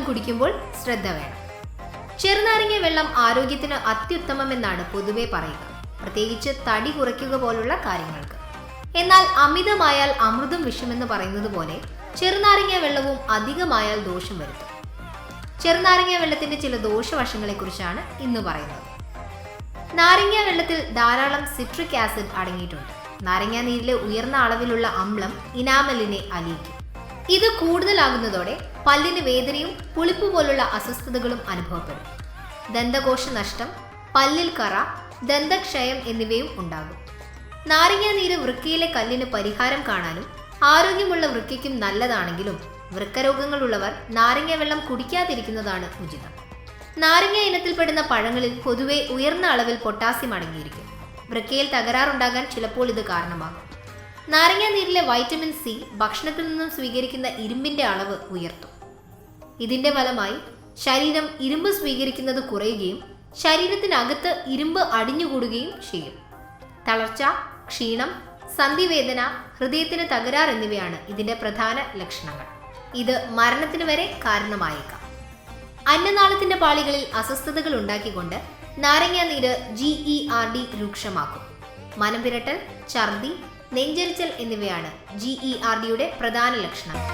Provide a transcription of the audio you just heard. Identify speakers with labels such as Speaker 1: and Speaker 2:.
Speaker 1: കുടിക്കുമ്പോൾ ശ്രദ്ധ വേണം. ചെറുനാരങ്ങ വെള്ളം ആരോഗ്യത്തിന് അത്യുത്തമമെന്നാണ് പൊതുവെ പറയുക, പ്രത്യേകിച്ച് തടി കുറയ്ക്കുക പോലുള്ള കാര്യങ്ങൾക്ക്. എന്നാൽ അമിതമായാൽ അമൃതും വിഷമെന്ന് പറയുന്നത് പോലെ ചെറുനാരങ്ങ വെള്ളവും അധികമായാൽ ദോഷം വരുത്തും. ചെറുനാരങ്ങ വെള്ളത്തിന്റെ ചില ദോഷവശങ്ങളെക്കുറിച്ചാണ് ഇന്ന് പറയുന്നത്. നാരങ്ങ വെള്ളത്തിൽ ധാരാളം സിട്രിക് ആസിഡ് അടങ്ങിയിട്ടുണ്ട്. നാരങ്ങാ നീരിലെ ഉയർന്ന അളവിലുള്ള അമ്ലം ഇനാമലിനെ അലിയിക്കും. ഇത് കൂടുതലാകുന്നതോടെ പല്ലിന് വേദനയും പുളിപ്പ് പോലുള്ള അസ്വസ്ഥതകളും അനുഭവപ്പെടും. ദന്തകോശ നഷ്ടം, പല്ലിൽ കറ, ദന്തക്ഷയം എന്നിവയും ഉണ്ടാകും. നാരങ്ങാ നീര് വൃക്കയിലെ കല്ലിന് പരിഹാരം കാണാനും ആരോഗ്യമുള്ള വൃക്കയ്ക്കും നല്ലതാണെങ്കിലും വൃക്കരോഗങ്ങളുള്ളവർ നാരങ്ങ വെള്ളം കുടിക്കാതിരിക്കുന്നതാണ് ഉചിതം. നാരങ്ങ ഇനത്തിൽപ്പെടുന്ന പഴങ്ങളിൽ പൊതുവെ ഉയർന്ന അളവിൽ പൊട്ടാസ്യം അടങ്ങിയിരിക്കും. വൃക്കയിൽ തകരാറുണ്ടാകാൻ ചിലപ്പോൾ ഇത് കാരണമാകും. നാരങ്ങാ നീരിലെ വൈറ്റമിൻ സി ഭക്ഷണത്തിൽ നിന്നും സ്വീകരിക്കുന്ന ഇരുമ്പിന്റെ അളവ് ഉയർത്തും. ഇതിന്റെ ഫലമായി ശരീരം ഇരുമ്പ് സ്വീകരിക്കുന്നത് കുറയുകയും ശരീരത്തിനകത്ത് ഇരുമ്പ് അടിഞ്ഞുകൂടുകയും ചെയ്യും. തളർച്ച, ക്ഷീണം, സന്ധിവേദന, ഹൃദയത്തിന് തകരാർ എന്നിവയാണ് ഇതിന്റെ പ്രധാന ലക്ഷണങ്ങൾ. ഇത് മരണത്തിന് വരെ കാരണമായേക്കാം. അന്നനാളത്തിന്റെ പാളികളിൽ അസ്വസ്ഥതകൾ ഉണ്ടാക്കിക്കൊണ്ട് നാരങ്ങാ നീര് GERD രൂക്ഷമാക്കും. മനം വിരട്ടൽ, ഛർദി, നെഞ്ചരിച്ചൽ എന്നിവയാണ് GERDയുടെ പ്രധാന ലക്ഷണങ്ങൾ.